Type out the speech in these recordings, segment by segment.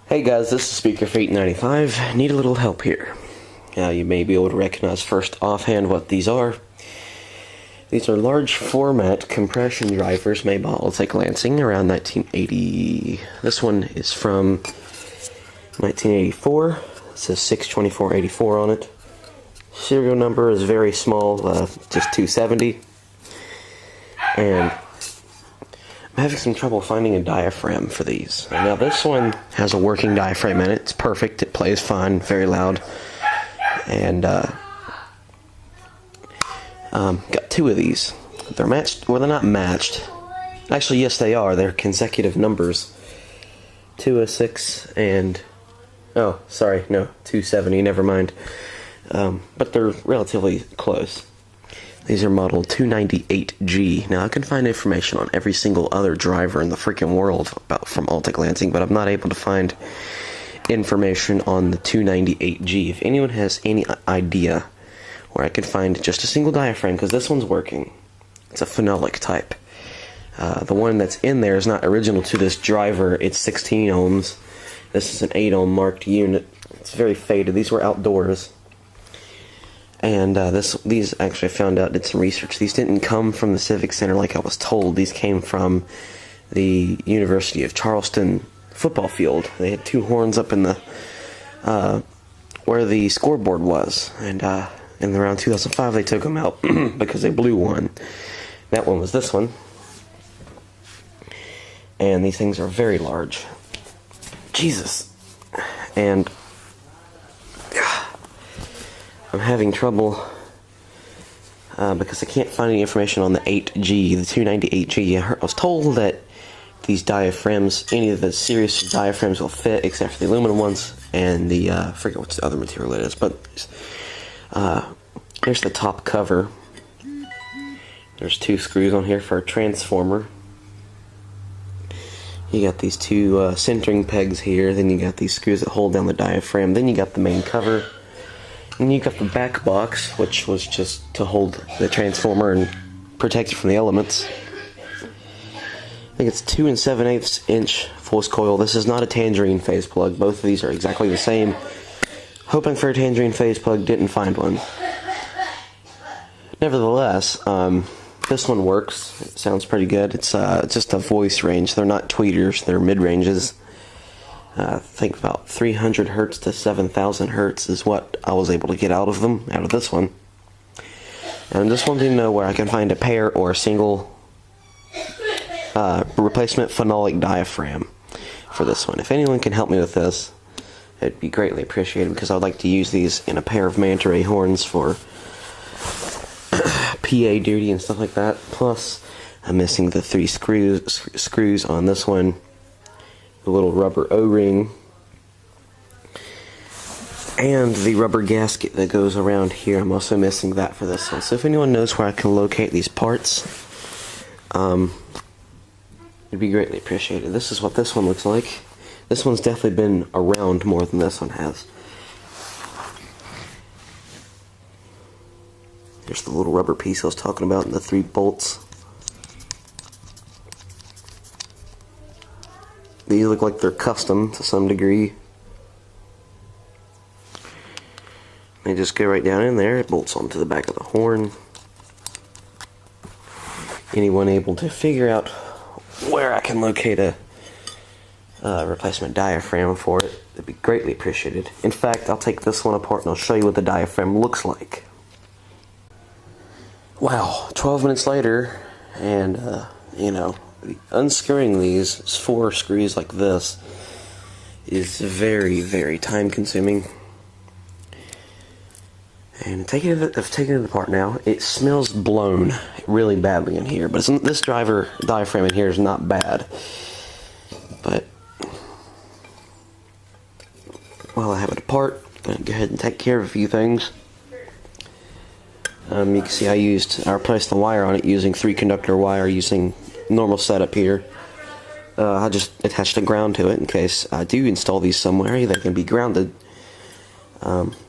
Hey guys, this is Speaker for 895. Need a little help here. You may be able to recognize first offhand what these are. These are large format compression drivers made by Altec Lansing around 1980. This one is from 1984. It says 62484 on it. Serial number is very small, just 270. And I'm having some trouble finding a diaphragm for these. Now this one has a working diaphragm in it. It's perfect. It plays fine, very loud. And got two of these. They're matched. Well, they're not matched. Actually, yes, they are. They're consecutive numbers. 206 and 270. Never mind. But they're relatively close. These are model 298G. Now, I can find information on every single other driver in the freaking world from Altec Lansing, but I'm not able to find information on the 298G. If anyone has any idea where I can find just a single diaphragm, because this one's working. It's a phenolic type. The one that's in there is not original to this driver. It's 16 ohms. This is an 8 ohm marked unit. It's very faded. These were outdoors. And these actually I found out, did some research. These didn't come from the Civic Center like I was told. These came from the University of Charleston football field. They had two horns up in the where the scoreboard was, and in around 2005 they took them out because they blew one. That one was this one, and these things are very large. Jesus, and I'm having trouble because I can't find any information on the 8G, the 298G. I was told that these diaphragms, any of the series diaphragms will fit except for the aluminum ones and the, I forget what the other material it is, but here's the top cover. There's two screws on here for a transformer. You got these two centering pegs here, then you got these screws that hold down the diaphragm, then you got the main cover. And you got the back box, which was just to hold the transformer and protect it from the elements. I think it's 2 7/8 inch force coil. This is not a tangerine phase plug. Both of these are exactly the same. Hoping for a tangerine phase plug, didn't find one. Nevertheless, this one works. It sounds pretty good. It's just a voice range. They're not tweeters, they're mid-ranges. I think about 300 hertz to 7,000 hertz is what I was able to get out of them, out of this one. And I'm just wanting to know where I can find a pair or a single replacement phenolic diaphragm for this one. If anyone can help me with this, it'd be greatly appreciated, because I'd like to use these in a pair of manta ray horns for PA duty and stuff like that. Plus, I'm missing the 3 screws on this one. The little rubber O-ring, and the rubber gasket that goes around here. I'm also missing that for this one. So if anyone knows where I can locate these parts, it'd be greatly appreciated. This is what this one looks like. This one's definitely been around more than this one has. Here's the little rubber piece I was talking about, and the 3 bolts. These look like they're custom to some degree. They just go right down in there. It bolts onto the back of the horn. Anyone able to figure out where I can locate a replacement diaphragm for it, it'd be greatly appreciated. In fact, I'll take this one apart and I'll show you what the diaphragm looks like. Wow, 12 minutes later, and unscrewing these 4 screws like this is very, very time consuming. And I've taken it apart now. It smells blown really badly in here, but this diaphragm in here is not bad. But while I have it apart, I'm going to go ahead and take care of a few things. You can see I replaced the wire on it using 3-conductor wire using normal setup here. I just attached a ground to it in case I do install these somewhere. They can be grounded.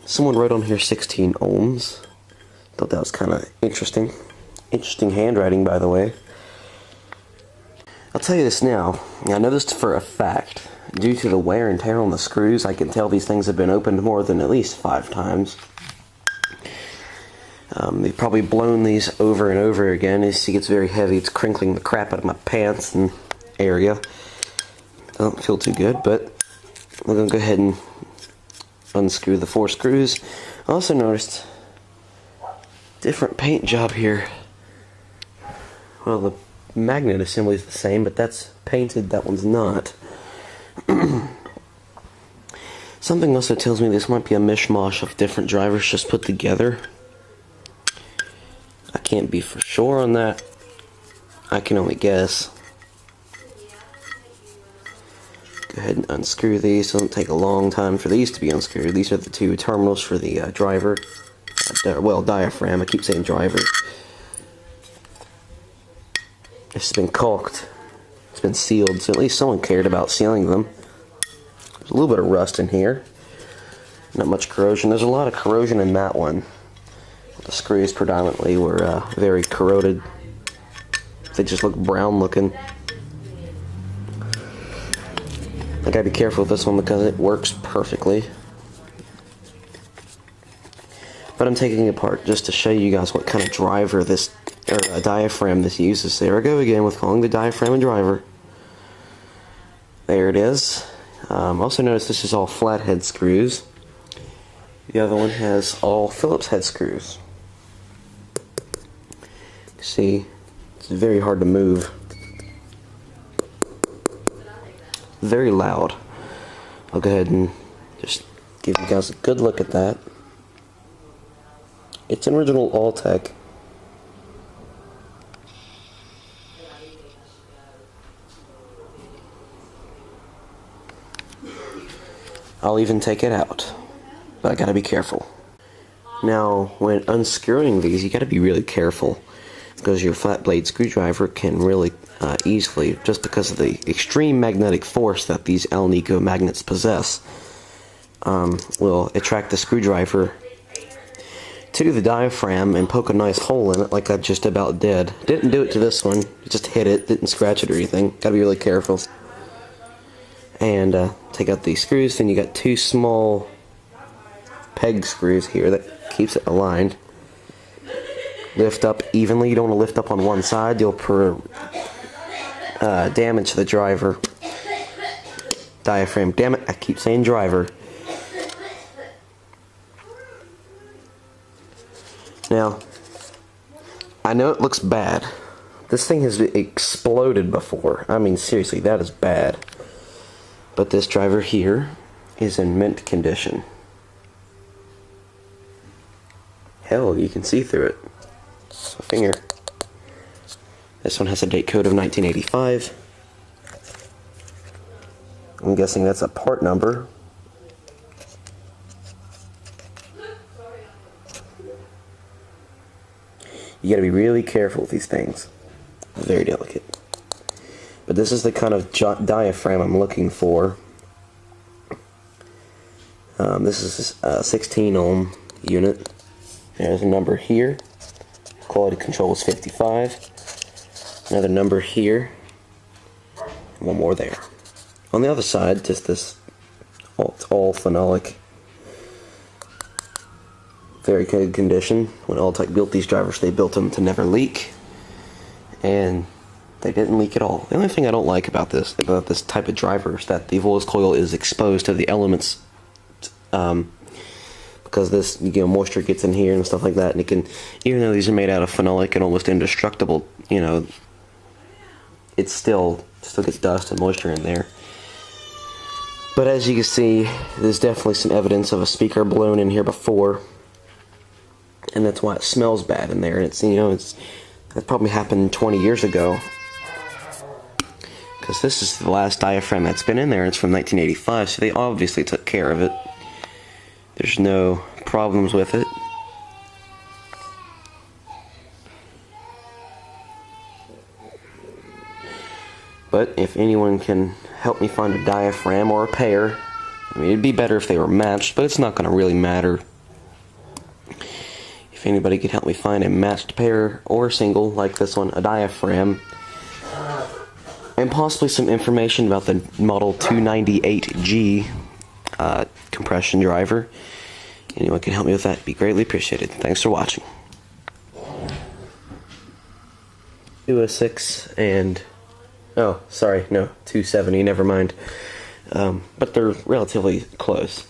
Someone wrote on here 16 ohms. Thought that was kind of interesting. Interesting handwriting, by the way. I'll tell you this now. I know this for a fact. Due to the wear and tear on the screws, I can tell these things have been opened more than at least 5 times. They've probably blown these over and over again. As it gets very heavy, it's crinkling the crap out of my pants and area. I don't feel too good, but I'm going to go ahead and unscrew the 4 screws. I also noticed different paint job here. Well, the magnet assembly is the same, but that's painted, that one's not. Something also tells me this might be a mishmash of different drivers just put together. I can't be for sure on that. I can only guess. Go ahead and unscrew these. It doesn't take a long time for these to be unscrewed. These are the 2 terminals for the driver. Well, diaphragm. I keep saying driver. It's been caulked. It's been sealed, so at least someone cared about sealing them. There's a little bit of rust in here. Not much corrosion. There's a lot of corrosion in that one. The screws predominantly were very corroded. They just look brown looking. I gotta be careful with this one because it works perfectly. But I'm taking it apart just to show you guys what kind of driver this, or diaphragm this uses. There I go again with calling the diaphragm a driver. There it is. Also notice this is all flathead screws. The other one has all Phillips head screws. See, it's very hard to move. Very loud. I'll go ahead and just give you guys a good look at that. It's an original Altec. I'll even take it out, but I gotta be careful. Now, when unscrewing these, you gotta be really careful because your flat blade screwdriver can really easily, just because of the extreme magnetic force that these Alnico magnets possess, will attract the screwdriver to the diaphragm and poke a nice hole in it like I just about did. Didn't do it to this one, just hit it, didn't scratch it or anything. Gotta be really careful. And take out these screws, then you got 2 small peg screws here that keeps it aligned. Lift up evenly. You don't want to lift up on one side, you'll damage the driver. Diaphragm, damn it, I keep saying driver. Now, I know it looks bad. This thing has exploded before. I mean, seriously, that is bad. But this driver here is in mint condition. Hell, you can see through it. It's a finger. This one has a date code of 1985. I'm guessing that's a part number. You gotta be really careful with these things. Very delicate. But this is the kind of diaphragm I'm looking for. This is a 16 ohm unit. There's a number here. Quality control is 55. Another number here. One more there. On the other side, just this, it's all phenolic. Very good condition. When Altec built these drivers, they built them to never leak. And they didn't leak at all. The only thing I don't like about this type of driver is that the voltage coil is exposed to the elements, because this, moisture gets in here and stuff like that, and it can, even though these are made out of phenolic and almost indestructible, it still gets dust and moisture in there. But as you can see, there's definitely some evidence of a speaker blown in here before, and that's why it smells bad in there. And it's that probably happened 20 years ago, because this is the last diaphragm that's been in there. It's from 1985, so they obviously took care of it. There's no problems with it. But if anyone can help me find a diaphragm or a pair, I mean, it'd be better if they were matched, but it's not going to really matter. If anybody could help me find a matched pair or single, like this one, a diaphragm, and possibly some information about the Model 298G compression driver. Anyone can help me with that, it'd be greatly appreciated. Thanks for watching. 206 and... oh, sorry, no, 270, never mind. But they're relatively close.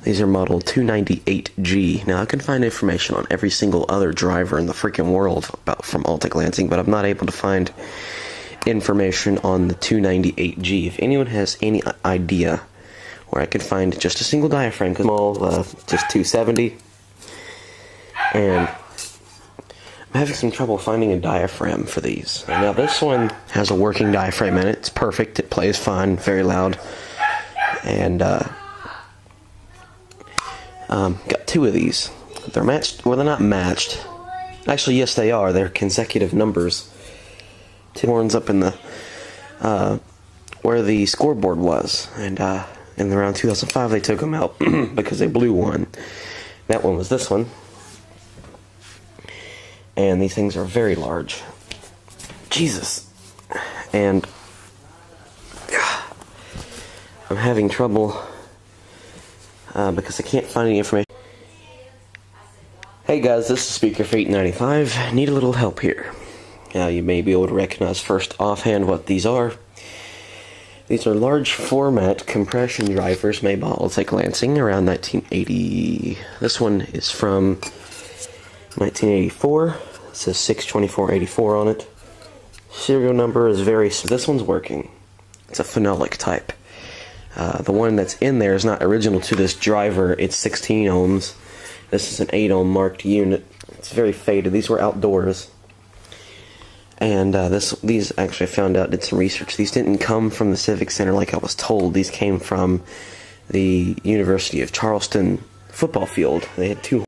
These are Model 298G. Now, I can find information on every single other driver in the freaking world from Altec Lansing, but I'm not able to find information on the 298G. If anyone has any idea where I can find just a single diaphragm, because I'm all just 270, and I'm having some trouble finding a diaphragm for these. Now, this one has a working diaphragm in it. It's perfect. It plays fine, very loud, and got two of these. They're matched. Well, they're not matched. Actually, yes, they are. They're consecutive numbers. Two horns up in the where the scoreboard was, and in around 2005 they took them out because they blew one. That one was this one, and these things are very large. Jesus, and I'm having trouble because I can't find any information. Hey guys, this is Speaker for 895. Need a little help here. You may be able to recognize first offhand what these are. These are large format compression drivers made by Altec Lansing around 1980. This one is from 1984. It says 62484 on it. Serial number is this one's working. It's a phenolic type. The one that's in there is not original to this driver. It's 16 ohms. This is an 8 ohm marked unit. It's very faded. These were outdoors. And these actually I found out, did some research. These didn't come from the Civic Center like I was told. These came from the University of Charleston football field. They had two